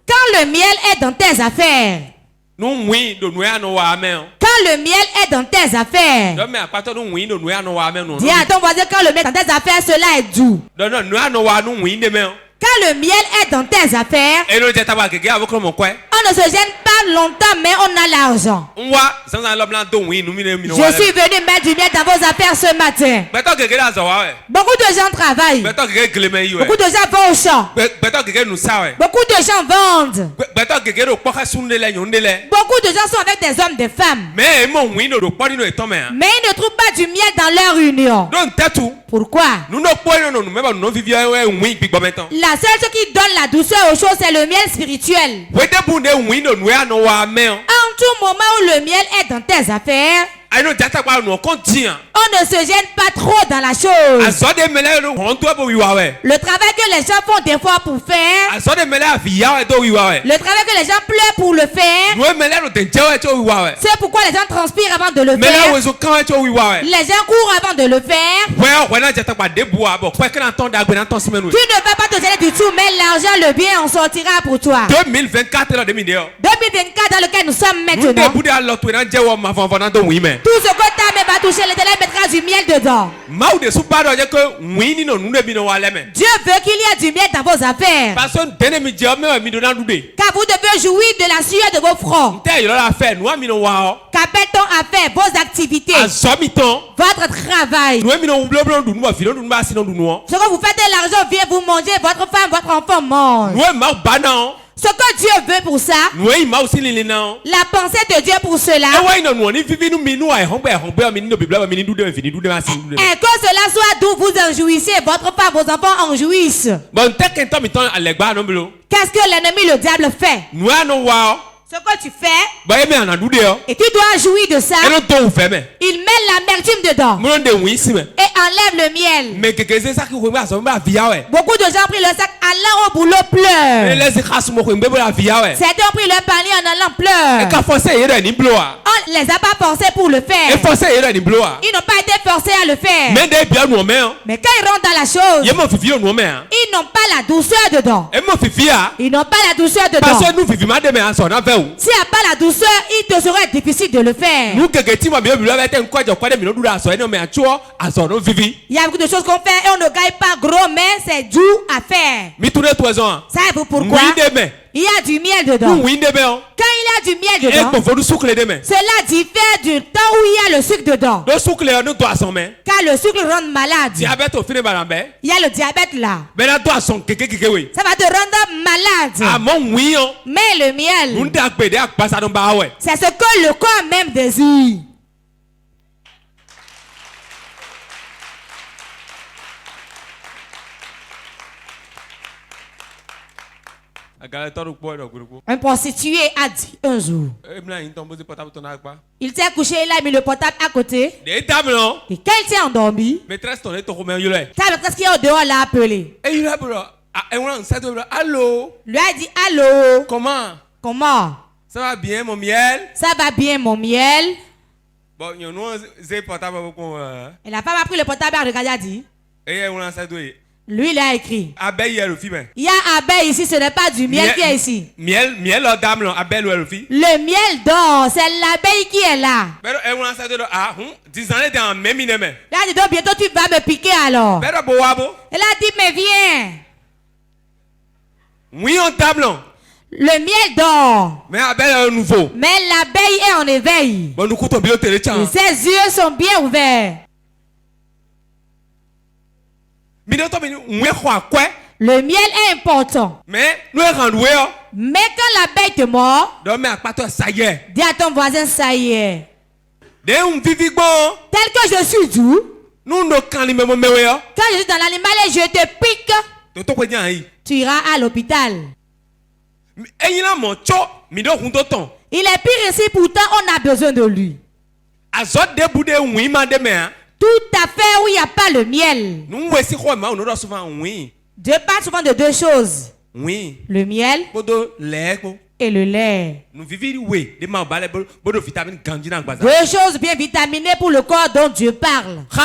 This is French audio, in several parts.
Quand le miel est dans tes affaires. Quand le miel est dans tes affaires. Dis à ton voisin, quand le miel est dans tes affaires, cela est doux. Quand le miel est dans tes affaires, on ne se gêne pas longtemps, mais on a l'argent. Je suis venu mettre du miel dans vos affaires ce matin. Beaucoup de gens travaillent. Beaucoup de gens vont au champ. Beaucoup de gens vendent. Beaucoup de gens sont avec des hommes, des femmes. Mais ils ne trouvent pas du miel dans leur union. Pourquoi? La seule chose qui donne la douceur aux choses, c'est le miel spirituel. En tout moment où le miel est dans tes affaires, on ne se gêne pas trop dans la chose. Le travail que les gens font des fois pour faire, le travail que les gens pleurent pour le faire, c'est pourquoi les gens transpirent avant de le faire. Les gens courent avant de le faire. Tu ne vas pas te gêner du tout, mais l'argent, le bien en sortira pour toi. 2024 dans lequel nous sommes maintenant. Tout ce que ta main va toucher, l'Éternel mettra du miel dedans. Dieu veut qu'il y ait du miel dans vos affaires. Car vous devez jouir de la sueur de vos fronts. Qu'appelle-t-on à faire vos activités? Votre travail. Ce que vous faites de l'argent vient vous manger, votre femme, votre enfant mange. Ce que Dieu veut pour ça, la pensée de Dieu pour cela, et que cela soit d'où vous en jouissez, votre femme, vos enfants en jouissent. Qu'est-ce que l'ennemi, le diable, fait? Ce que tu fais, et tu dois jouir de ça. Il met l'amertume dedans et enlève le miel. Beaucoup de gens ont pris le sac allant au boulot pleurent. Certains ont pris leur panier en allant pleurer. On les a pas forcés pour le faire. Ils n'ont pas été forcés à le faire. Mais quand ils rentrent dans la chose, ils n'ont pas la douceur dedans. Ils n'ont pas la douceur dedans. S'il n'y a pas la douceur, il te serait difficile de le faire. Il y a beaucoup de choses qu'on fait et on ne gagne pas gros, mais c'est doux à faire. Savez-vous pourquoi? Il y a du miel dedans. Quand il y a du miel dedans, cela diffère du temps où il y a le sucre dedans. Car le sucre rend malade. Il y a le diabète là. Ça va te rendre malade. Mais le miel, c'est ce que le corps même désire. Un prostitué a dit un jour, il s'est couché, il a mis le portable à côté. Et quand il s'est endormi, sa maîtresse qui est au dehors l'a appelé. Lui a dit allô. Comment? Ça va bien mon miel? Ça va bien mon miel. Et la femme a pris le portable et a regardé, a dit. Lui, il a écrit. Il y a abeille ici, ce n'est pas du miel qui est ici. Le miel d'or, c'est l'abeille qui est là. Il a dit donc bientôt tu vas me piquer alors. Elle a dit mais viens. Le miel d'or. Mais l'abeille est en éveil. Et ses yeux sont bien ouverts. Le miel est important. Mais quand l'abeille te mord, dis à ton voisin ça y est. Tel que je suis doux, quand je suis dans l'animal et je te pique, tu iras à l'hôpital. Il est pire ici, pourtant on a besoin de lui. Toute affaire où il n'y a pas le miel. Dieu parle souvent de deux choses. Le miel et le lait. Deux choses bien vitaminées pour le corps dont Dieu parle. Tout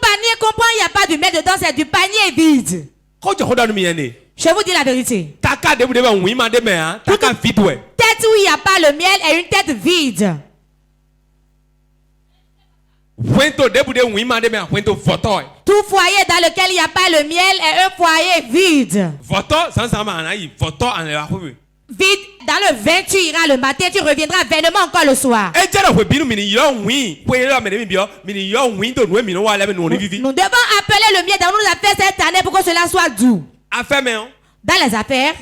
panier comprend il n'y a pas du miel dedans, c'est du panier vide. Je vous dis la vérité. Toute tête où il n'y a pas le miel est une tête vide. Tout foyer dans lequel il n'y a pas le miel est un foyer vide. Vide, dans le vin tu iras le matin, tu reviendras vainement encore le soir. Nous devons appeler le miel dans nos affaires cette année pour que cela soit doux. Dans les affaires,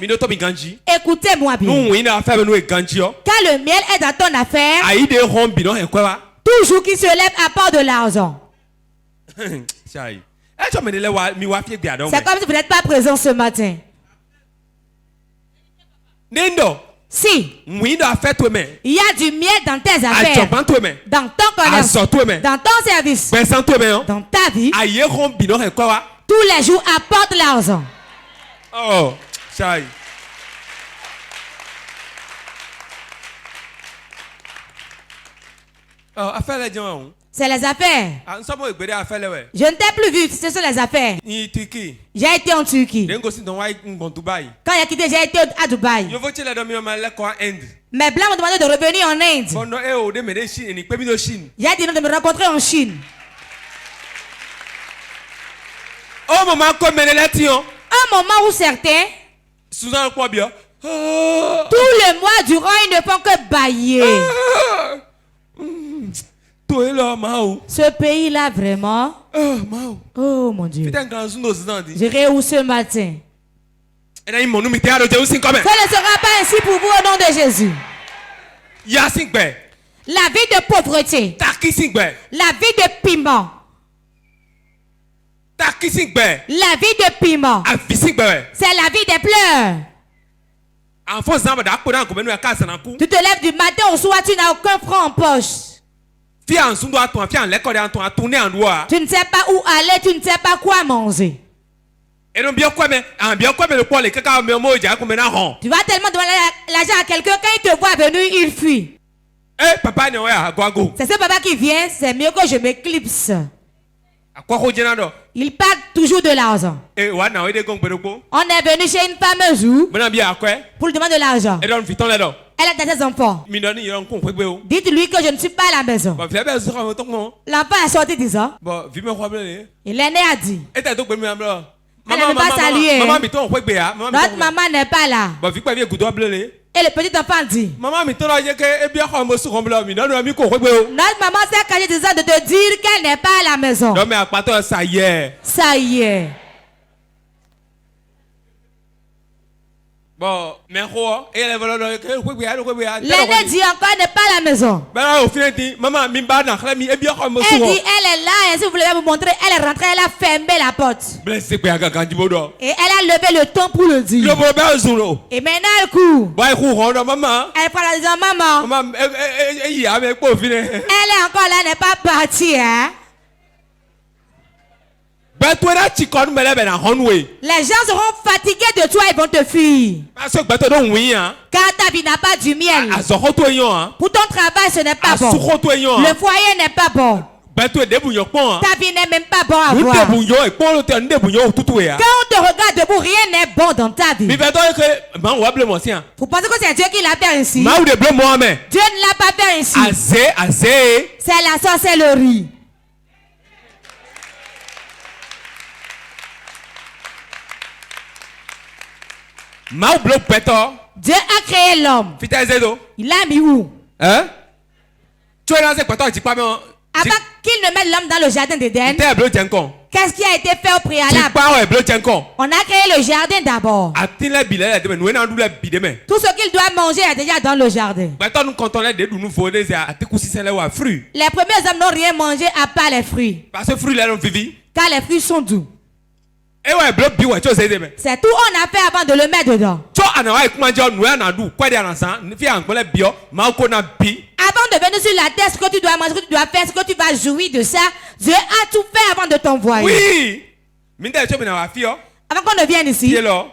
écoutez-moi bien. Quand le miel est dans ton affaire, toujours qu'il se lève à part de l'argent. C'est comme si vous n'êtes pas présent ce matin. Si il y a du miel dans tes affaires, dans ton commerce, dans ton service, dans ta vie, tous les jours apporte l'argent. Oh, chai. C'est les affaires. Je ne t'ai plus vu, ce sont les affaires. J'ai été en Turquie. Quand j'ai quitté, j'ai été à Dubaï. Mes blancs m'ont demandé de revenir en Inde. J'ai dit non de me rencontrer en Chine. Un moment où certains, tout le mois durant, ils ne font que bailler. Ce pays-là, vraiment. Oh mon Dieu. J'irai où ce matin? Ça ne sera pas ainsi pour vous au nom de Jésus. La vie de pauvreté. La vie de piment. La vie de piment. C'est la vie des pleurs. Tu te lèves du matin au soir, tu n'as aucun franc en poche. Tu ne sais pas où aller, tu ne sais pas quoi manger. Tu vas tellement demander l'argent à quelqu'un, quand il te voit venir, il fuit. C'est ce papa qui vient, c'est mieux que je m'éclipse. Il parle toujours de l'argent. On est venu chez une femme un jour pour lui demander de l'argent. Elle a des enfants. Dites-lui que je ne suis pas à la maison. L'enfant est sorti disant. Et l'aîné a dit. Elle ne pas saluer. Notre maman n'est pas là. Et le petit enfant dit. Notre maman s'est cachée disant de te dire qu'elle n'est pas à la maison. Ça y est. Ça y est. L'aîné dit encore elle n'est pas à la maison. Elle dit elle est là et si vous voulez vous montrer, elle est rentrée, elle a fermé la porte. Et elle a levé le ton pour le dire. Et maintenant elle court. Elle prend la disant maman. Elle est encore là, elle n'est pas partie. Hein? Les gens seront fatigués de toi et vont te fuir. Car ta vie n'a pas du miel. Pour ton travail, ce n'est pas bon. Le foyer n'est pas bon. Ta vie n'est même pas bon à voir. Quand on te regarde debout, rien n'est bon dans ta vie. Vous pensez que c'est Dieu qui l'a fait ainsi? Dieu ne l'a pas fait ainsi. C'est la sorcellerie. Dieu a créé l'homme. Il l'a mis où? Avant qu'il ne mette l'homme dans le jardin d'Éden, qu'est-ce qui a été fait au préalable? On a créé le jardin d'abord. Tout ce qu'il doit manger est déjà dans le jardin. Les premiers hommes n'ont rien mangé à part les fruits. Car les fruits sont doux. C'est tout on a fait avant de le mettre dedans. Avant de venir sur la terre, ce que tu dois manger, ce que tu dois faire, ce que tu vas jouir de ça, Dieu a tout fait avant de t'envoyer. Oui. Avant qu'on ne vienne ici, Dieu a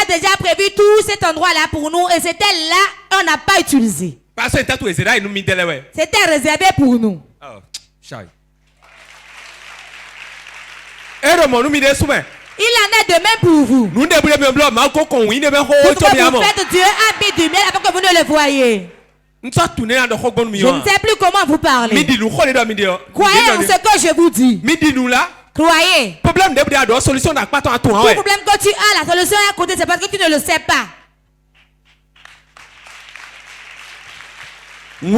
déjà prévu tout cet endroit-là pour nous et c'était là on n'a pas utilisé. C'était réservé pour nous. Il en est de même pour vous. Vous faites Dieu habite du miel avant que vous ne le voyez. Je ne sais plus comment vous parler. Croyez en ce que je vous dis. Croyez. Tout problème que tu as, la solution est à côté, c'est parce que tu ne le sais pas. Il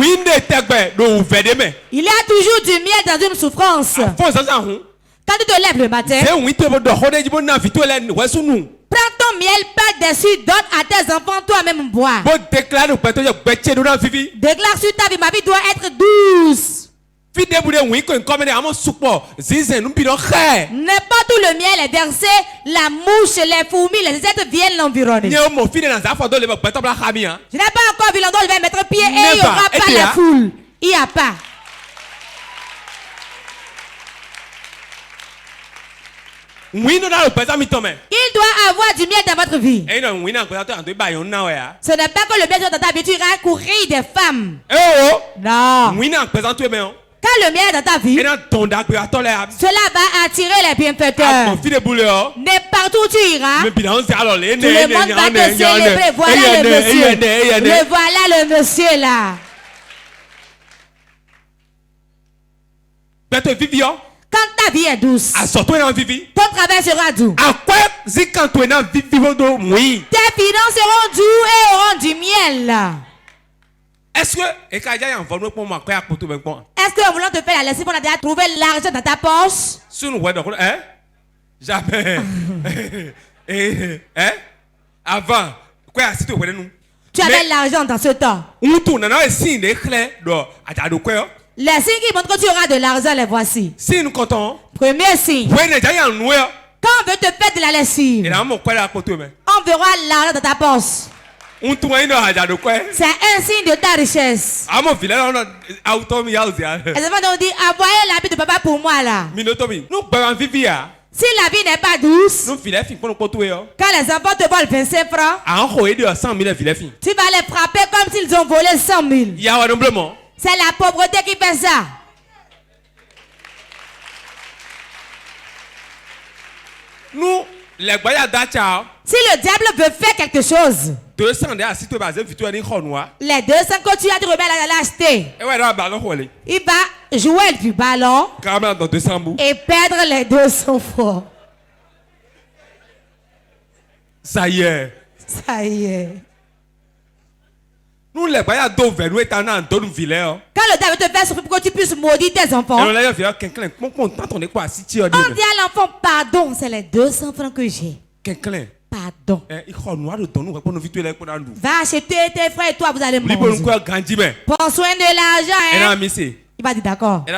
y a toujours du miel dans une souffrance. Quand tu te lèves le matin, prends ton miel, pas dessus, donne à tes enfants, toi-même boire. Déclare sur ta vie, ma vie doit être douce. N'est pas tout le miel est versé, la mouche, les fourmis, les insectes viennent l'environner. Je n'ai pas encore vu l'endroit où il va mettre pied et il n'y aura pas la foule. Il n'y a pas. Il doit avoir du miel dans votre vie. Ce n'est pas que le miel dans ta vie, tu iras courir des femmes. Non. Quand le miel est dans ta vie, cela va attirer les bienfaiteurs. N'importe où tu iras, tout le monde va te célébrer. Voilà le monsieur. Voilà le monsieur là. Quand ta vie est douce, ton travail sera doux. Tes finances seront doux et auront du miel. Est-ce que en voulant te faire la lessive, on a déjà trouvé l'argent dans ta poche? Jamais. Avant, tu avais l'argent dans ce temps. Les signes qui montrent que tu auras de l'argent, les voici. Premier signe. Quand on veut te faire de la lessive, on verra l'argent dans ta poche. C'est un signe de ta richesse. Et les enfants ont dit, envoyez l'habit de papa pour moi là. Si la vie n'est pas douce, quand les enfants te volent 25 francs, tu vas les frapper comme s'ils ont volé 100 000. C'est la pauvreté qui fait ça. Si le diable veut faire quelque chose, les 200 que tu as, tu remets à l'acheter. Il va jouer du ballon et perdre les 200 francs. Ça y est. Ça y est. Quand le diable te fait souffrir pour que tu puisses maudire tes enfants, on dit à l'enfant, pardon, c'est les 200 francs que j'ai. Pardon. Va acheter tes frères et toi, vous allez manger. Prends soin de l'argent. Il va dire d'accord. Il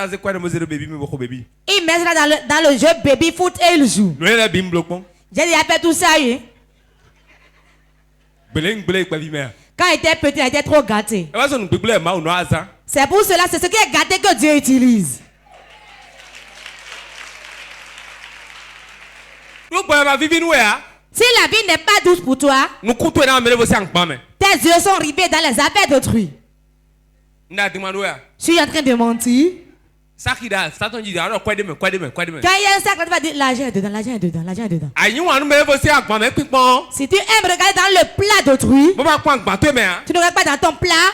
met ça dans le jeu baby foot et il joue. J'ai déjà fait tout ça. Quand il était petit, il était trop gâté. C'est pour cela, c'est ce qui est gâté que Dieu utilise. Si la vie n'est pas douce pour toi, tes yeux sont rivés dans les affaires d'autrui. Je suis en train de mentir. Quand il y a un sac, tu vas dire l'argent est dedans, l'argent est dedans, l'argent est dedans. Si tu aimes regarder dans le plat d'autrui, tu ne regardes pas dans ton plat,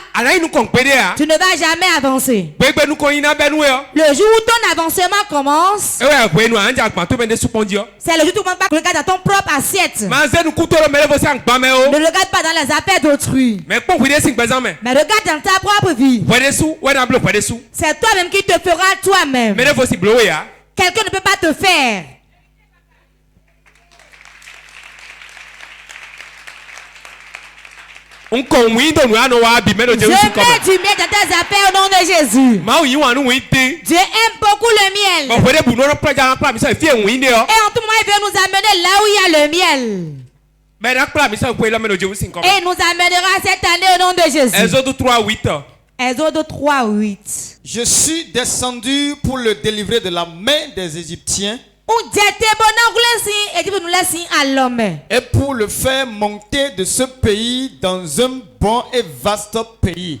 tu ne vas jamais avancer. Le jour où ton avancement commence, c'est le jour où tu ne regardes dans ton propre assiette. Ne regarde pas dans les affaires d'autrui, mais regarde dans ta propre vie. C'est toi-même qui te fera toi-même. Quelqu'un ne peut pas te faire. Je mets du miel dans tes affaires au nom de Jésus. Dieu aime beaucoup le miel. Et en tout moment, il veut nous amener là où il y a le miel. Et il nous amènera cette année au nom de Jésus. Exode 3:8. Je suis descendu pour le délivrer de la main des Égyptiens et pour le faire monter de ce pays dans un bon et vaste pays,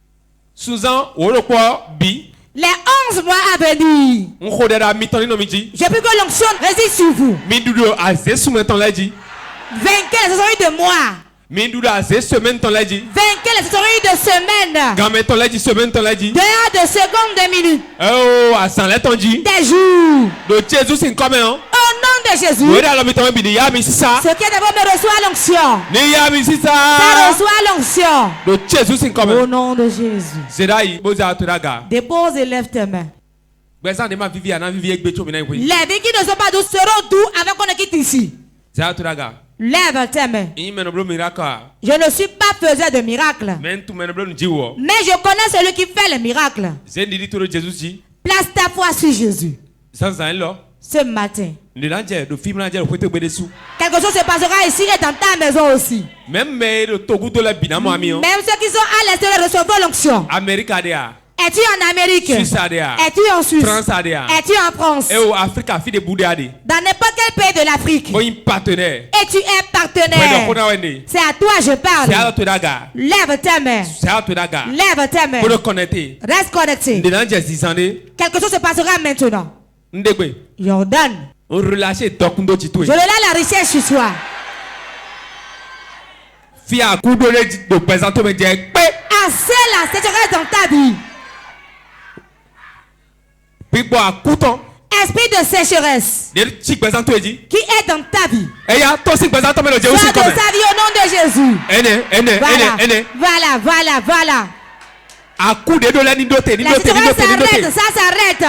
Les 11 mois à venir. J'ai pris que l'onction réside sur vous. 24 les saisons de mois. 24 les saisons de semaines. D'heures, de secondes, de minutes. Des jours. Au nom de Jésus. Ce qui est d'abord me reçoit l'onction. Ça reçoit l'onction. Au nom de Jésus. Dépose et lève tes mains. Les vies qui ne sont pas douces seront doux avant qu'on ne quitte ici. Lève tes mains. Je ne suis pas faiseur de miracles. Mais je connais celui qui fait les miracles. Place ta foi sur Jésus. Ce matin. Quelque chose se passera ici et dans ta maison aussi. Même ceux qui sont à l'extérieur recevront l'onction. Es-tu en Amérique? Es-tu en Suisse? Es-tu en France? Dans n'importe quel pays de l'Afrique. Et tu es partenaire. C'est à toi je parle. Lève tes mains. Lève tes mains. Reste connecté. Quelque chose se passera maintenant. Jordan. Je relâche la richesse sur toi. Assez la sécheresse dans ta vie. Esprit de sécheresse qui est dans ta vie. Sors de sa vie au nom de Jésus. Voilà. La sécheresse s'arrête, ça s'arrête.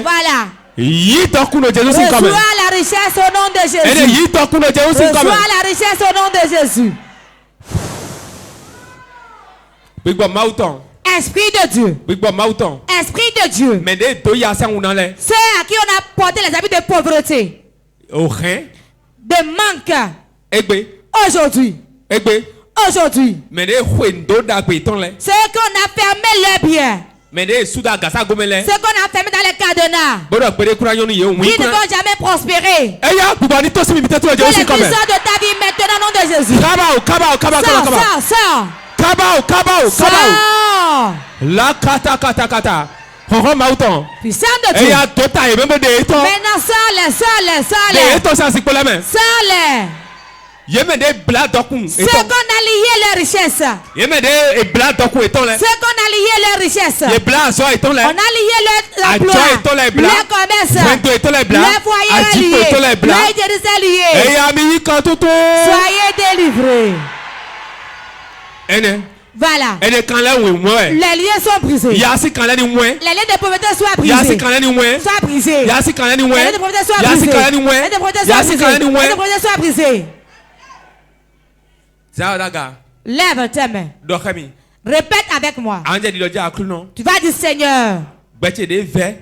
Voilà. Reçois la richesse au nom de Jésus. Reçois la richesse au nom de Jésus. Esprit de Dieu. Esprit de Dieu. Ceux à qui on a porté les habits de pauvreté. De manque. Aujourd'hui. Ceux qu'on a fermé leurs biens. Ceux qu'on a fermés dans les cadenas. Qui ne vont jamais prospérer. Que les puissants de ta vie maintenant au nom de Jésus. Sors. La kata. Puissant de Dieu. Maintenant sors-les. Ceux qu'on a lié leur richesse. On a lié leur emploi, leur commerce, leur foyer est lié, leur intérêt est lié. Soyez délivrés. Voilà. Les liens sont brisés. Les liens de pauvreté soient brisés. Les liens de pauvreté soient brisés. Lève tes mains. Répète avec moi. Tu vas dire Seigneur,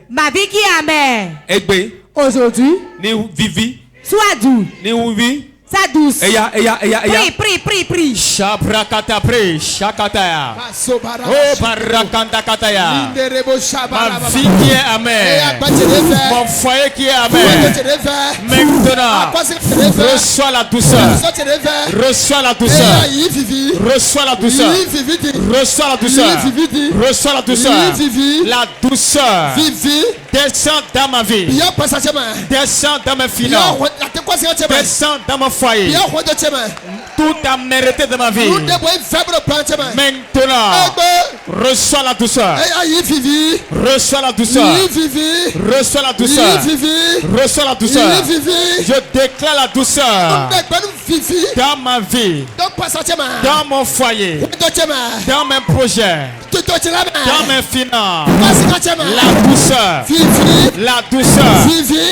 ma vie qui est amère aujourd'hui soit douce. Ça douce. Prie. Shabrakata prie, shakataya. Oh barakanda kataya. Ma vie qui est amère. Mon foyer qui est amère. Maintenant, reçois la douceur. Reçois la douceur. Reçois la douceur. Reçois la douceur. Reçois la douceur. La douceur. Descends dans ma vie. Descends dans mes finances. Descends dans mon foyer. Tout a mérité de ma vie. Maintenant, reçois la douceur. Reçois la douceur. Reçois la douceur. Reçois la douceur. Je déclare la douceur dans ma vie, dans mon foyer, dans mes projets, dans mes finances. La douceur. La douceur.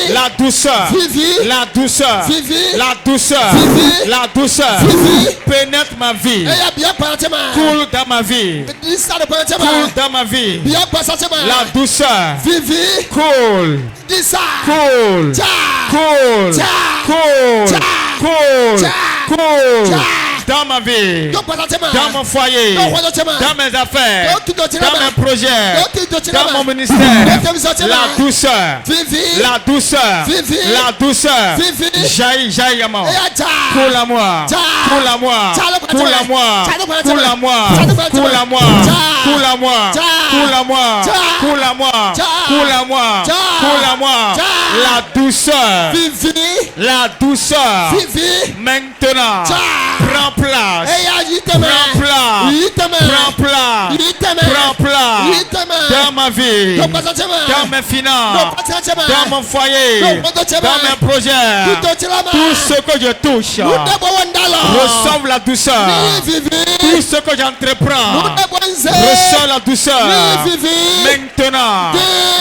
La douceur. La douceur. La douceur. La douceur. Pénètre ma vie. Coule dans ma vie. Coule dans ma vie. La douceur. Coule. Coule. Coule. Coule. Coule. Coule. dans ma vie, dans mon foyer, dans mes affaires, dans mes projets, dans mon ministère. La douceur, la douceur, la douceur. Jaillit à moi. Coule à moi, coule à moi, coule à moi, coule à moi, coule à moi, coule à moi, coule à moi, coule à moi, coule à moi, coule à moi. La douceur, la douceur. Maintenant, prends place, prends place dans ma vie, dans mes finances, dans mon foyer, dans mes projets. Tout ce que je touche reçoit la douceur. Tout ce que j'entreprends reçoit la douceur.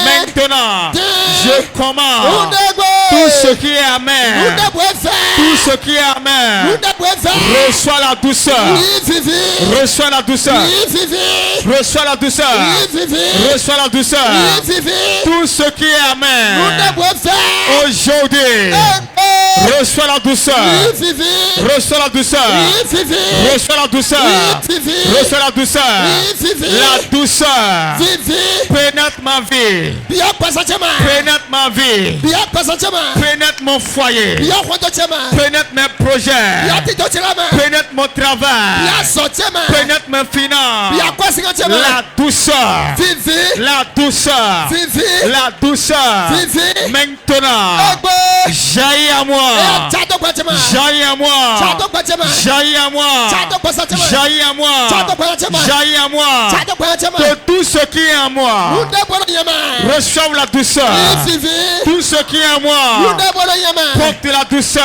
Maintenant, je commande tout ce qui est amer. Tout ce qui est amer reçoit la douceur. Reçoit la douceur. Reçoit la douceur. Reçoit la douceur. Tout ce qui est amer aujourd'hui reçoit la douceur. Reçoit la douceur. Reçoit la douceur. Reçoit la douceur. La douceur pénètre ma vie. Pénètre ma vie. Pénètre mon foyer. Pénètre mes projets. Pénètre mon travail. Pénètre mes finances. La douceur. La douceur. La douceur. Maintenant, jaillit à moi. Jaillit à moi. Jaillit à moi. Jaillit à moi. Jaillit à moi. Que tout ce qui est en moi reçoive la douceur. Tout ce qui est en moi porte la douceur.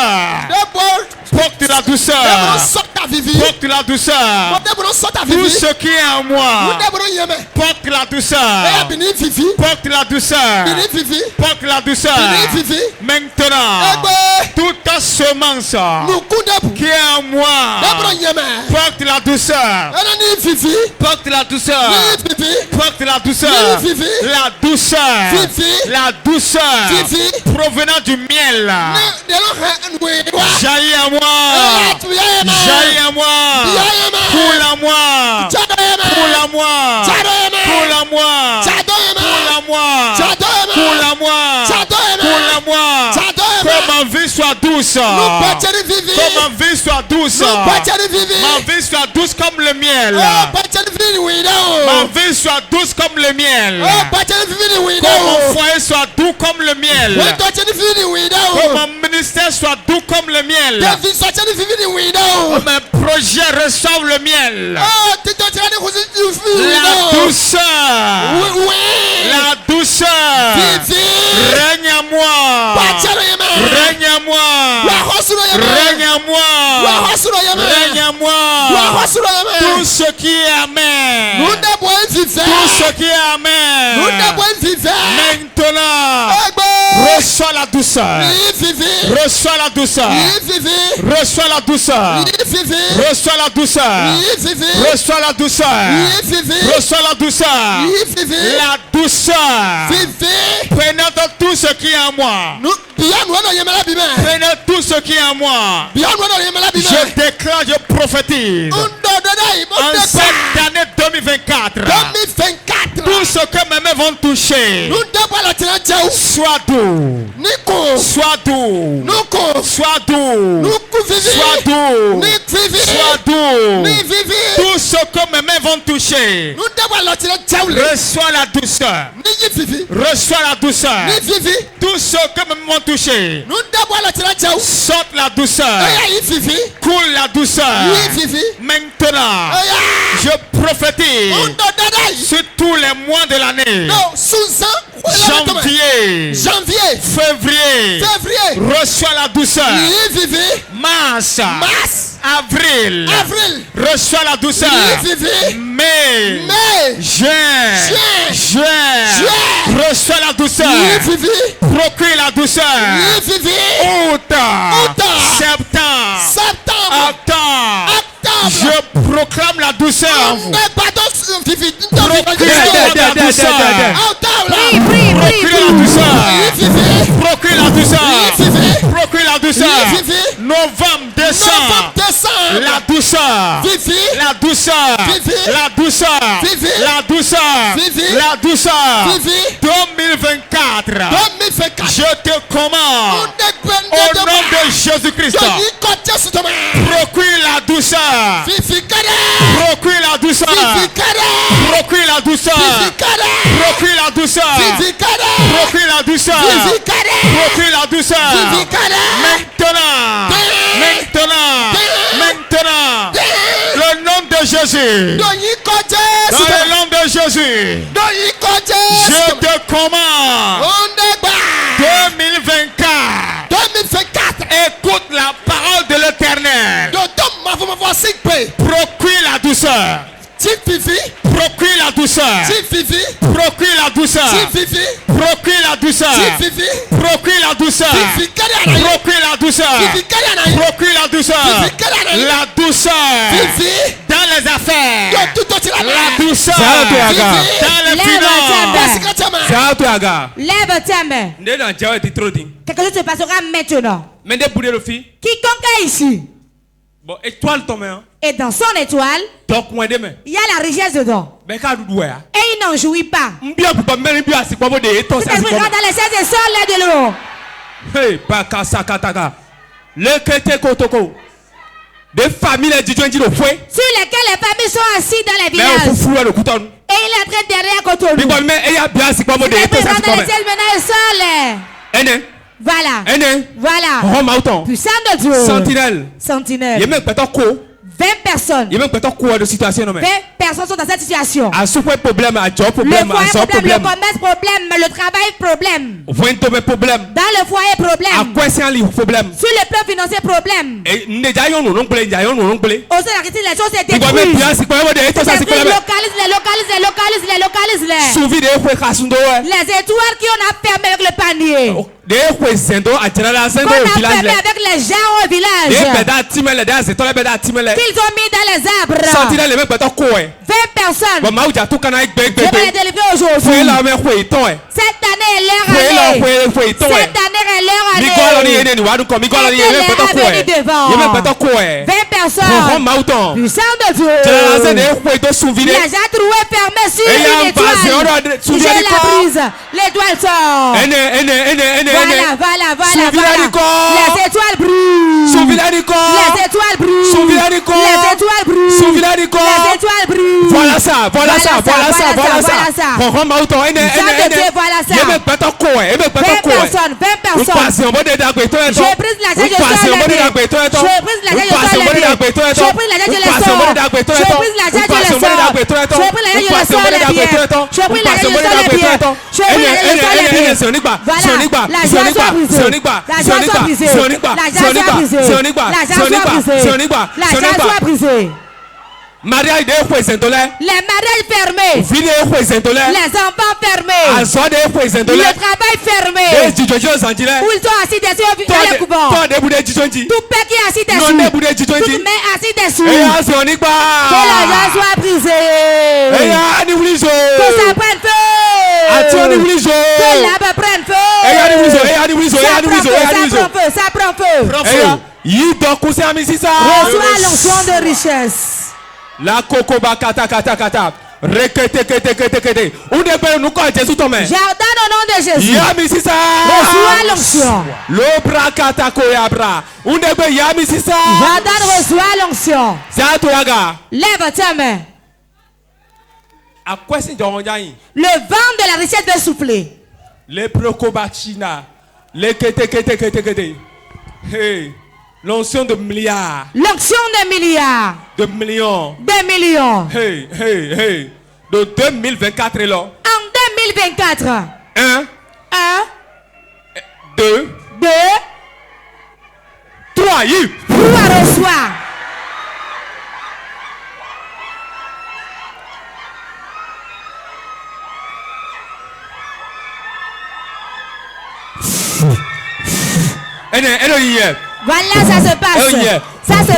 Porte la douceur. Porte la douceur. Tout ce qui est en moi porte la douceur. Porte la douceur. Porte la douceur. Maintenant, toute ta semence qui est en moi porte la douceur. Porte la douceur. Porte la douceur. La douceur. La douceur provenant du miel. Jaillit à moi. Jaillit à moi. Coule à moi. Coule à moi. Coule à moi. Coule à moi. Coule à moi. Coule à moi. Que ma vie soit douce. Que ma vie soit douce. Ma vie soit douce comme le miel. Ma vie soit douce comme le miel. Que mon foyer soit doux comme le miel. Que mon ministère soit doux comme le miel. Que mes projets reçoivent le miel. La douceur. La douceur. Règne à moi. Règne à moi. Règne à moi. Règne à moi. Tout ce qui est amer. Tout ce qui est amer. Maintenant, reçois la douceur. Reçois la douceur. Reçois la douceur. Reçois la douceur. Reçois la douceur. Reçois la douceur. La douceur pénètre tout ce qui est en moi. Pénètre tout ce qui est en moi. Je déclare, je prophétise. En cette année 2024, tout ce que mes mains vont toucher soit doux. Soit doux. Soit doux. Soit doux. Soit doux. Tout ce que mes mains vont toucher reçoit la douceur. Reçoit la douceur. Tout ce que mes mains vont toucher saute la douceur. Coule la douceur. Maintenant, je prophétise sur tous les mois de l'année. Janvier, février, reçois la douceur. Mars, avril, reçois la douceur. Mai, juin, reçois la douceur. Procure la douceur. Août, septembre, octobre. Je proclame la douceur en vous. Procure la douceur. Procure la douceur. Procure la douceur. Procure la douceur. Novembre, décembre. La douceur. douceur. Vivi. La douceur. Vivi. La douceur. Vivi. La douceur. Vivi. La douceur. Vivi. 2024. 2024. Je te commande. Au nom de Jésus-Christ. Procure la douceur. Procure la douceur. Procure la douceur. Procure la douceur. Procure la douceur. Procure la douceur. Maintenant. Maintenant. Maintenant. Le nom de Jésus. Dans le nom de Jésus. Je te commande. 2024. Écoute la parole de l'Éternel. Procure la douceur. Procure la douceur. Procure la douceur. Procure la douceur. Procure la douceur. Procure la douceur. Procure la douceur. La douceur dans les affaires. La douceur dans les finances. Lève ta main. Quelque chose se passera maintenant. Quiconque est ici. Et dans son étoile, il y a la richesse dedans. Et il n'en jouit pas. Cet esprit rentre dans les cieux et sort là de l'eau. Des familles sur lesquelles les familles sont assises dans les villages. Et il est en train derrière Cotonou. Cet esprit rentre dans les cieux maintenant et sort là. Voilà. Puissant de Dieu. Sentinelle. 20 personnes. 20 personnes sont dans cette situation. Le foyer problème, le commerce problème, le travail problème. Dans le foyer problème. Sur le plan financier problème. Au sein de la Christine, les choses se détruisent. Les étoiles qui on a fermé avec le panier. Qu'on a fermé avec les gens au village. Qu'ils ont mis dans les arbres. 20 personnes. Je vais les délivrer aujourd'hui. Cette année est leur année. Cette année est leur année. Et de leur avenir devant. 20 personnes. Puissant de Dieu. Il a déjà trouvé fermé sur une étoile. Je la brise. L'étoile sort. Voilà. Les étoires brûlent. Les étoiles brûlent. Les étoiles brûlent. Les étoiles brûlent. Voilà ça. Voilà ça. 20 personnes. Je brise la tête, je sors les pieds. Je brise la tête, je sors les pieds. Je brise la tête, je les sors. Je brise la tête, je les sors. Je brise la tête, je les sors les pieds. Je brise la tête, je sors les pieds. Je brise la tête, je sors les pieds. Voilà. La joie soit brisée. La joie soit brisée. La joie soit brisée. La joie soit brisée. La joie soit brisée. Les mariages fermés. Les enfants fermés. Le travail fermé. Où ils sont assis dessus dans les couvents. Tout père qui est assis dessus. Toute mère assis dessus. Que la joie soit brisée. Que ça prenne feu. Que l'arbre prenne feu. Ça prend feu. Reçois l'onction de richesse. La coco kata. Rekete. J'ordonne au nom de Jésus. Reçois l'onction. J'ordonne reçois l'onction. Lève ta main. Le vent de la richesse veut souffler. Le procobachina. Le kete. Hey. L'onction de milliards. L'onction de milliards. De millions. Des millions. Hey. De 2024 là. En 2024. 1. 2. 3. 3 reçoit. Voilà, ça se passe. Ça se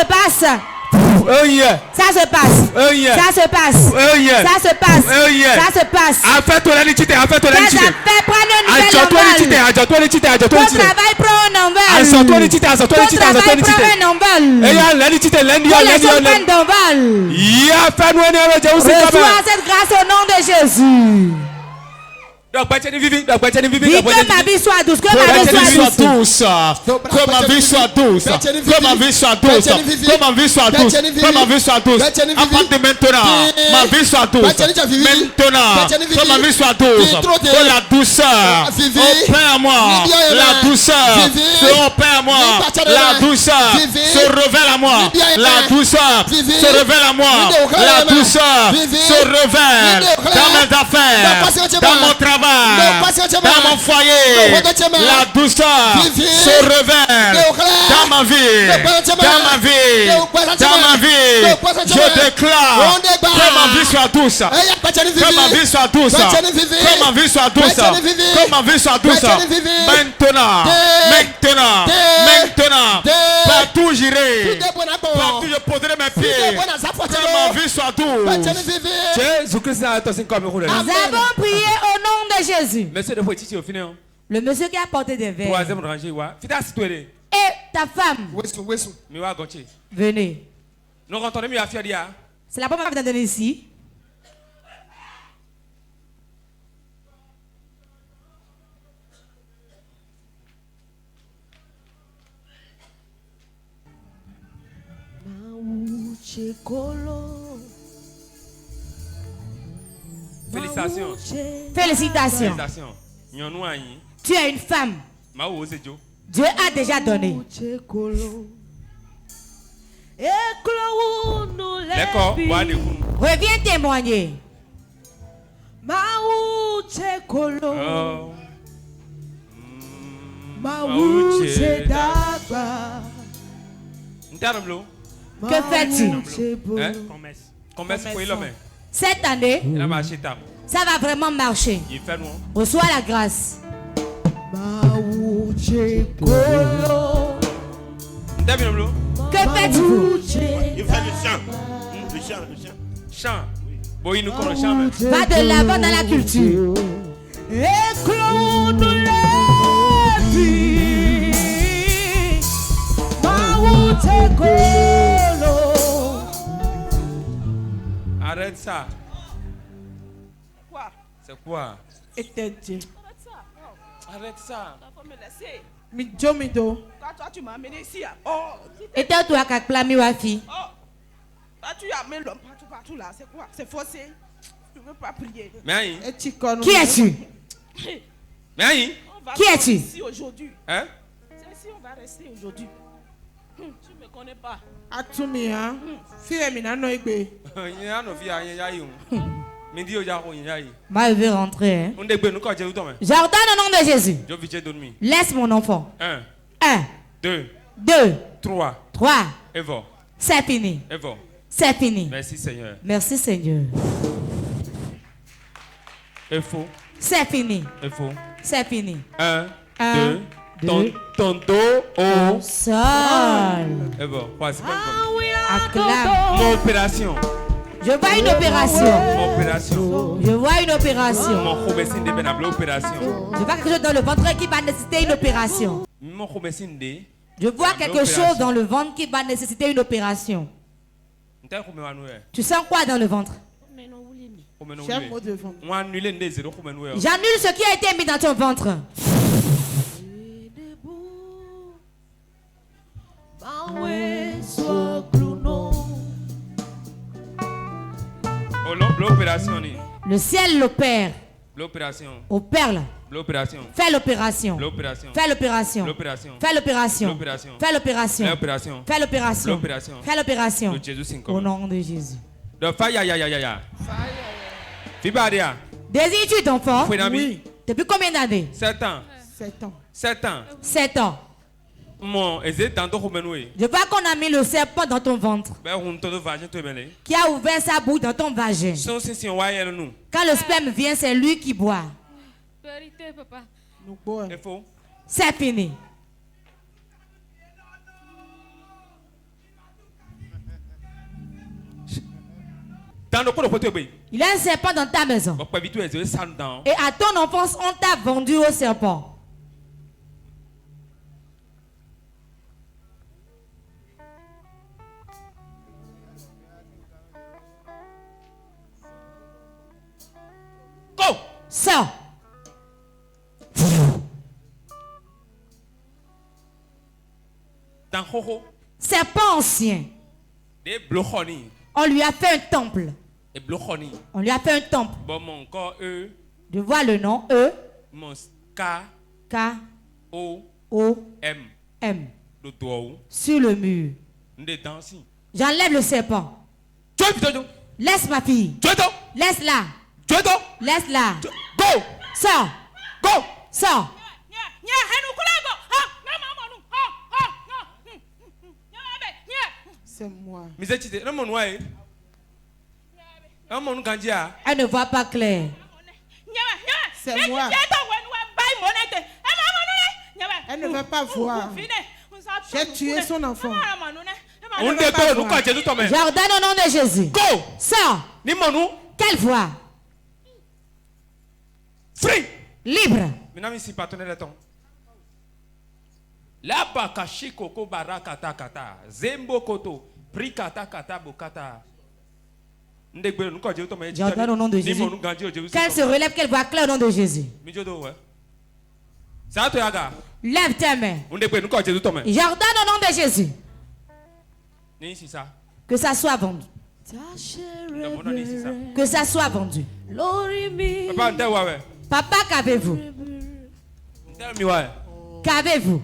passe. Ça se passe. Ça se passe. Ça se passe. Ça se passe. Ton travail prend un envol. Ton travail prend un envol. Reçois cette grâce au nom de Jésus. Dis que ma vie soit douce, que ma vie soit douce. Que ma vie soit douce. Que ma vie soit douce. Que ma vie soit douce. Que ma vie soit douce. À partir de maintenant, ma vie soit douce. Maintenant, que ma vie soit douce. Que la douceur opère à moi. La douceur se opère à moi. La douceur se révèle à moi. La douceur se révèle à moi. La douceur se révèle dans mes affaires, dans mon travail. Dans mon foyer, la douceur se révèle dans ma vie, dans ma vie, dans ma vie. Je déclare que ma vie soit douce, que ma vie soit douce, que ma vie soit douce, que ma vie soit douce. Maintenant, maintenant, maintenant, partout j'irai, partout je poserai mes pieds, que ma vie soit douce. Nous avons prié au nom de Jésus. Le monsieur qui a porté des verres. Et ta femme. Venez. C'est la première fois que vous êtes ici. Félicitations. Félicitations. Tu es une femme. Dieu a déjà donné. Reviens témoigner. Que fais-tu? Cette année, ça va vraiment marcher. Reçois la grâce. Que fais-tu? Il fait le chant. Va de l'avant dans la culture. Arrête ça. Quoi? C'est quoi? Arrête ça. Faut me laisser. Mido. Quand toi tu m'as amené ici. Étais-toi qu'à clamer wa fille. Toi tu as amené l'homme partout là. C'est quoi? C'est forcé. Je ne veux pas prier. Mais qui es-tu? Qui es-tu? Ici aujourd'hui. Hein? C'est ici on va rester aujourd'hui. Tu ne me connais pas. Atumia, fille mina no igbe. Ma veut rentrer. Hein? J'ordonne au nom de Jésus. Laisse mon enfant. 1, 2, 3. C'est fini. C'est fini. Merci Seigneur. Merci Seigneur. C'est fini. C'est fini. 1, 2. Ton dos au sol. Acclame. Mon opération. Je vois une opération. Je vois une opération. Je vois quelque chose dans le ventre qui va nécessiter une opération. Je vois quelque chose dans le ventre qui va nécessiter une opération. Tu sens quoi dans le ventre? J'annule ce qui a été mis dans ton ventre. Le ciel l'opère. Opère là. Fais l'opération. Fais l'opération. Fais l'opération. Fais l'opération. Fais l'opération. Fais l'opération. Au nom de Jésus. Désires-tu d'enfant? Oui. Depuis combien d'années? 7 ans. 7 ans. Je vois qu'on a mis le serpent dans ton ventre. Qui a ouvert sa bouche dans ton vagin. Quand le sperme vient, c'est lui qui boit. C'est fini. Il y a un serpent dans ta maison. Et à ton enfance, on t'a vendu au serpent. Go! Sors. Serpent ancien. On lui a fait un temple. On lui a fait un temple. Je vois le nom E. K. O. M. Sur le mur. J'enlève le serpent. Laisse ma fille. Laisse-la. Laisse-la. Go. Sors. Go. Sors. C'est moi. Elle ne voit pas clair. C'est moi. Elle ne veut pas voir. J'ai tué son enfant. J'ordonne au nom de Jésus. Go. Sors. Quelle voix? Free. Libre. La bakashi koko barakata kata zembo koto prikata kata bokata. J'ordonne au nom de Jésus. Qu'elle se relève, qu'elle voit clair au nom de Jésus. Lève tes mains. J'ordonne au nom de Jésus. Que ça soit vendu. Que ça soit vendu. Papa, qu'avez-vous? Qu'avez-vous?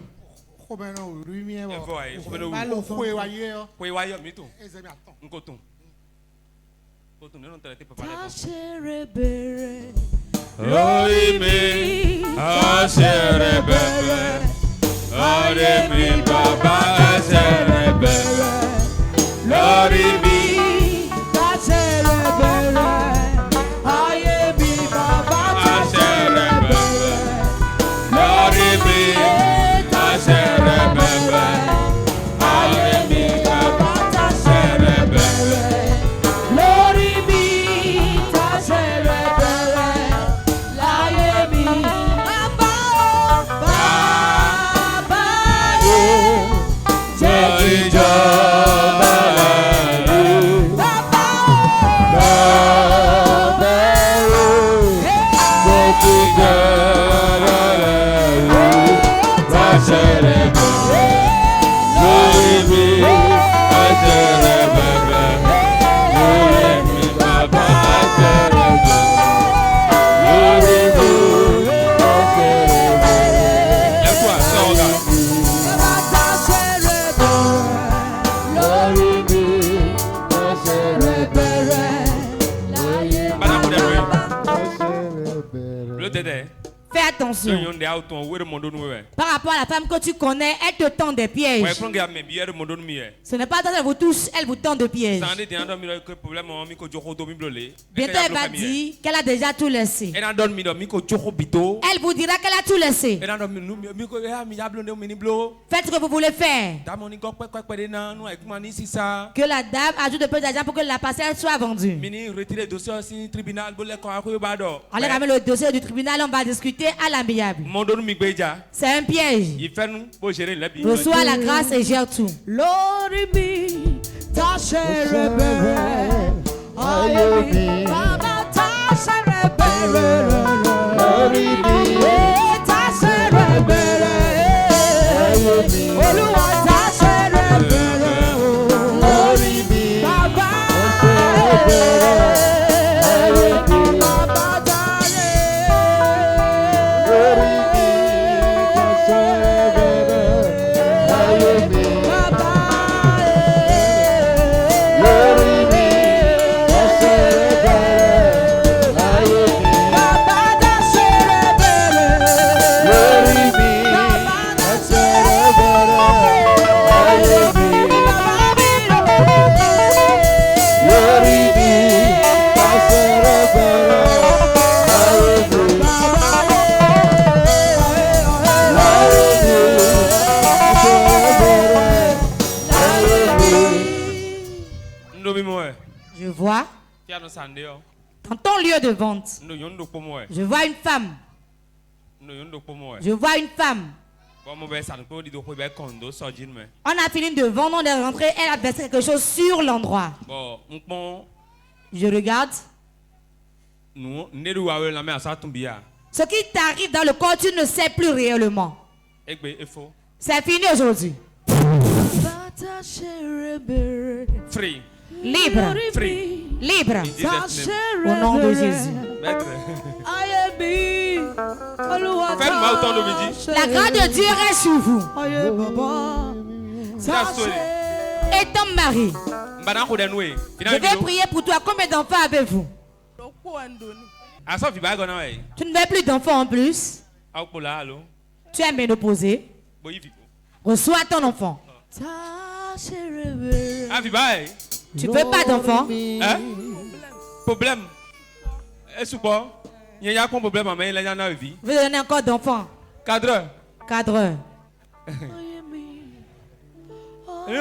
Fais attention. Par rapport à la femme que tu connais, elle te tend des pièges. Ce n'est pas tant qu'elle vous touche, elle vous tend des pièges. Bientôt elle va dire qu'elle a déjà tout laissé. Elle vous dira qu'elle a tout laissé. Faites ce que vous voulez faire. Que la dame ajoute un peu d'argent pour que la parcelle soit vendue. Allez ramener le dossier du tribunal, on va discuter à l'amiable. C'est un piège. Reçois la grâce et gère tout. Glory be, Dans ton lieu de vente, je vois une femme. Je vois une femme. On a fini de vendre, on est rentré, elle a versé quelque chose sur l'endroit. Je regarde. Ce qui t'arrive dans le corps, tu ne sais plus réellement. C'est fini aujourd'hui. Free. Libre. Free. Libre. Au nom de Jésus. La grâce de Dieu reste sur vous. Et ton mari. Je vais prier pour toi. Combien d'enfants avez-vous? Tu ne veux plus d'enfants en plus. Tu es ménopausé. Reçois ton enfant. Tu veux pas d'enfant? Problème. Est-ce que il y a un problème à la vie? Vous donnez encore d'enfants? Cadreur. Cadreur. Cadreur. Il n'y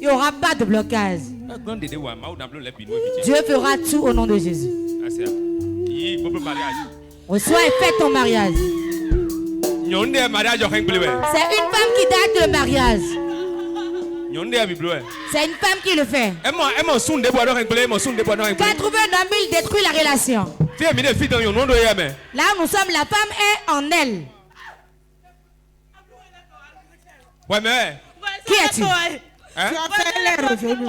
aura pas de blocage. Dieu fera tout au nom de Jésus. Reçois et fais ton mariage. C'est une femme qui date de mariage. C'est une femme qui le fait. Quand trouver un homme, il détruit la relation. Là, nous sommes, la femme est en elle. Qui es-tu? Tu as fait l'air revenu.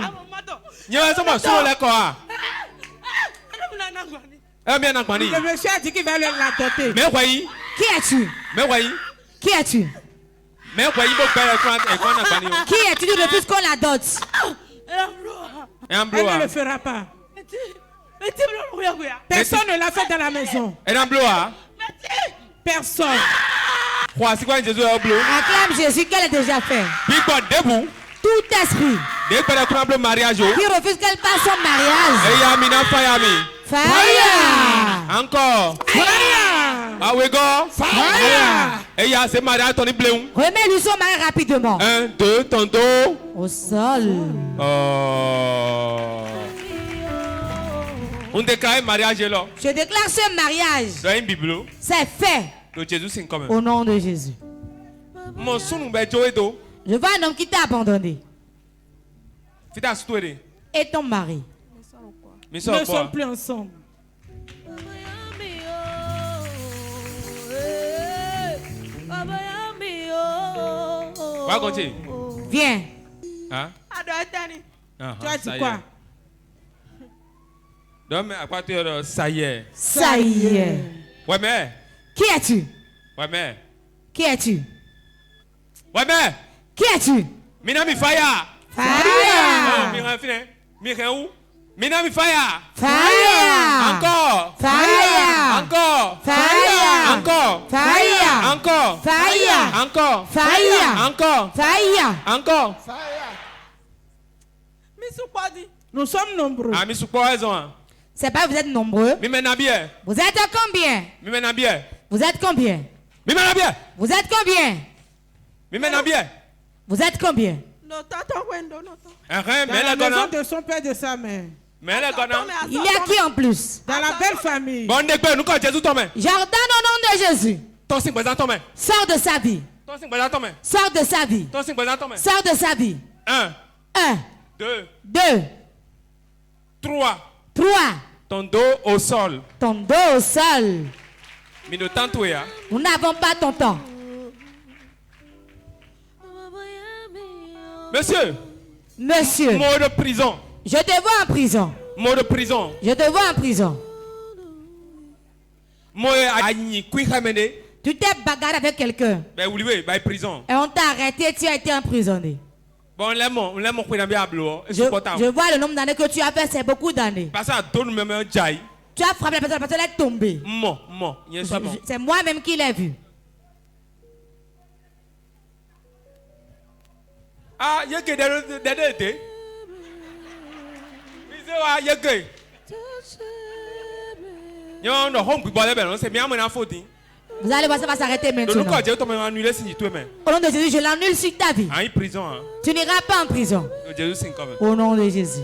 Le monsieur a dit qu'il va la doter. Qui es-tu? Qui es-tu? Qui es-tu? Tu refuses qu'on la dote. Elle ne le fera pas. Personne ne l'a fait dans la maison. Personne. Acclame Jésus qu'elle a déjà fait. Tout esprit qui refuse qu'elle fasse son mariage. Fire! Encore. Fire! Ah oui, go. Fire! Et il y a ce mariage, Tony Bléon. Remets-lui son mari rapidement. 1, 2, ton dos. Au sol. Oh. On déclare mariage là. Je déclare ce mariage. C'est fait. Au nom de Jésus. Je vois un homme qui t'a abandonné. Et ton mari. Ils ne sont plus ensemble. Viens. Hein? Tu as dit quoi? Ça y est. Ça y est. Ouais, mais. Qui es-tu? Ouais, mais. Qui es-tu? Ouais, mais. Qui es-tu? Minami Fire. Fire. Minami Fire. Fire. Encore. Fire. Encore. Fire. Encore. Fire. Encore. Fire. Encore. Fire. Encore. Fire. Encore. Nous sommes nombreux. Ah, mais c'est quoi raison? C'est pas vous êtes nombreux. Vous êtes combien? Vous êtes combien? Vous êtes combien? Vous êtes combien? Dans la maison de son père et de sa mère. Il y a qui en plus? Dans la belle famille. J'ordonne au nom de Jésus. Sors de sa vie. Sors de sa vie. Sors de sa vie. 1, 2, 3. Ton dos au sol. Ton dos au sol. Nous n'avons pas ton temps. Monsieur. Mot de prison. Je te vois en prison. Mot de prison. Je te vois en prison. Tu t'es bagarré avec quelqu'un. Prison. Et on t'a arrêté, tu as été emprisonné. Je vois le nombre d'années que tu as fait, c'est beaucoup d'années. Tu as frappé la personne est tombée. C'est moi-même qui l'ai vu. Ah, il y a que des Vous allez voir, ça va s'arrêter maintenant. Au nom de Jésus, je l'annule sur ta vie. Tu n'iras pas en prison. Au nom de Jésus.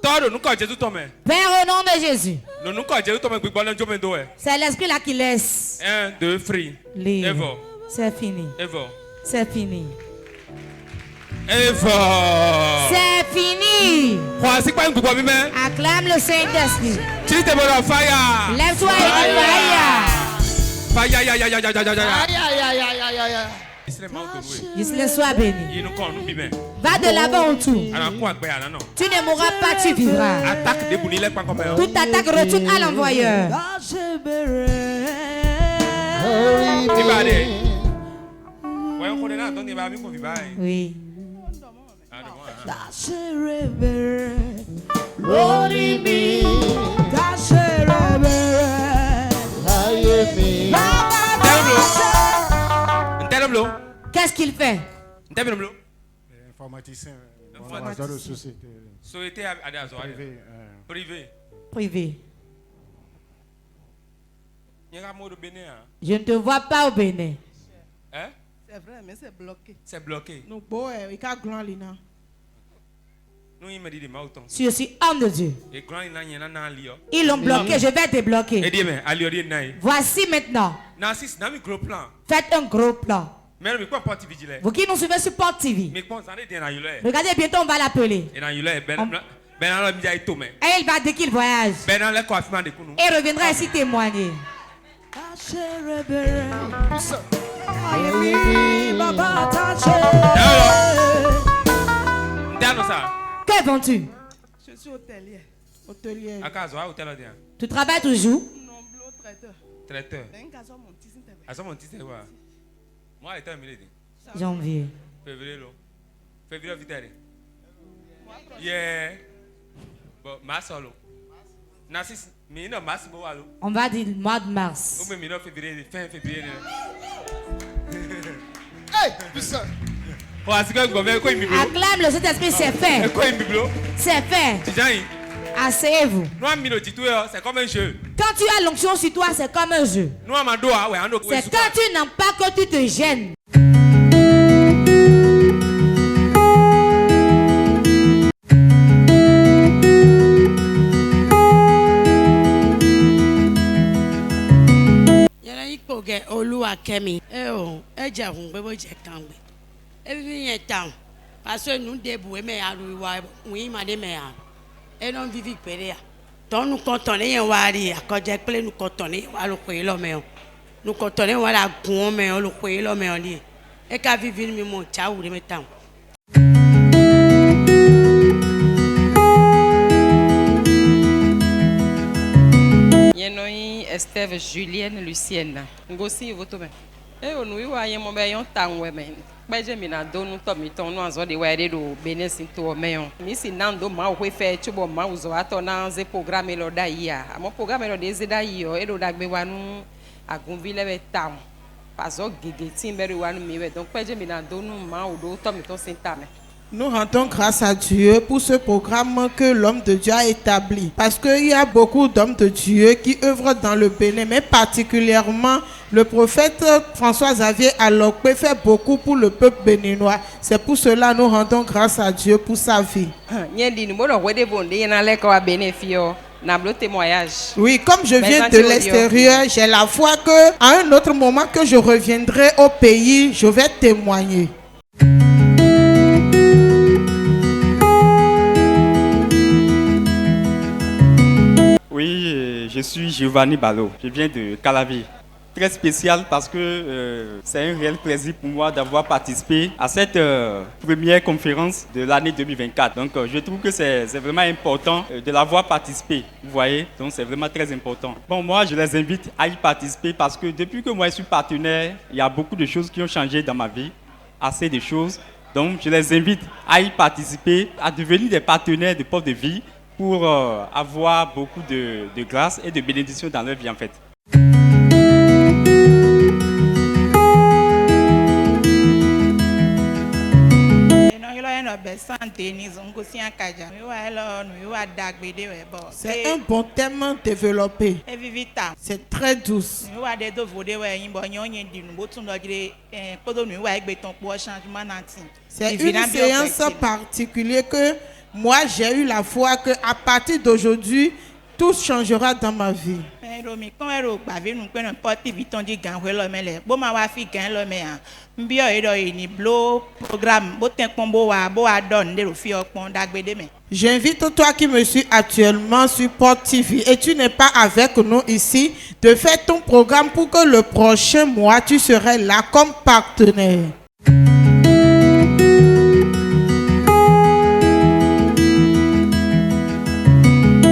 Père, au nom de Jésus. C'est l'esprit là qui laisse. 1, 2, 3. Libre. C'est fini. C'est fini. C'est fini. Acclame le Saint-Esprit. Lève-toi et sois béni. Va de l'avant en tout. Tu ne mourras pas, tu vivras. Toute attaque retourne à l'envoyeur. Oui. Qu'est-ce qu'il fait? Informaticien, manager de société. Privé. Je ne te vois pas au Bénin. Hein? C'est vrai, mais c'est bloqué. C'est bloqué. Nous, bon, il y a grand lina. Si je suis homme de Dieu, ils l'ont bloqué, je vais débloquer. Voici maintenant. Faites un gros plan. Vous qui nous suivez sur Porte TV, regardez, bientôt on va l'appeler. Et il va dire qu'il voyage. Et il reviendra ici témoigner. Que vends-tu? Je suis hôtelier. Tu travailles toujours? Traiteur. Janvier. Février. Yeah. Bon, on va dire mois de mars. Acclame le Saint-Esprit, c'est fait. C'est fait. Asseyez-vous. C'est comme un jeu. Quand tu as l'onction sur toi, c'est comme un jeu. C'est quand tu n'aimes pas que tu te gênes. Parce que nous débouons, mais oui, madame, et non vivons péria. Donc nous contenons à nous contenons à l'homme. Nous contenons à la gomme, l'homme, et qu'à vivre, mon tchao, les mettons. Esteve Julienne Lucienne. Ngosi votobe. Onu iwa ye mo be yon tanwe men. Gbeje mi na do nu to mi ton nu anzo de wa de do benesi to meyon. Mi si nando ma o fe chubo ma uzo ato na ze programme lo da ya. Amo programme lo de ze da yo e do da gbe wa nu agunvile be tam. Paso gege timberi wa nu mi we donc gbeje mi na do nu ma o do to mi ton sintame. Nous rendons grâce à Dieu pour ce programme que l'homme de Dieu a établi. Parce qu'il y a beaucoup d'hommes de Dieu qui œuvrent dans le Bénin, mais particulièrement le prophète François-Xavier Alokpe fait beaucoup pour le peuple béninois. C'est pour cela que nous rendons grâce à Dieu pour sa vie. Oui, comme je viens de l'extérieur, j'ai la foi qu'à un autre moment que je reviendrai au pays, je vais témoigner. Oui, je suis Giovanni Balo, je viens de Calavi. Très spécial parce que c'est un réel plaisir pour moi d'avoir participé à cette première conférence de l'année 2024. Donc je trouve que c'est vraiment important de l'avoir participé, vous voyez, donc c'est vraiment très important. Bon, moi je les invite à y participer parce que depuis que moi je suis partenaire, il y a beaucoup de choses qui ont changé dans ma vie, assez de choses. Donc je les invite à y participer, à devenir des partenaires de Porte de Vie pour avoir beaucoup de grâce et de bénédictions dans leur vie en fait. C'est un bon thème développé. C'est très douce. C'est une séance particulière que moi j'ai eu la foi que à partir d'aujourd'hui tout changera dans ma vie. J'invite toi qui me suis actuellement sur Porte TV et tu n'es pas avec nous ici de faire ton programme pour que le prochain mois tu serais là comme partenaire.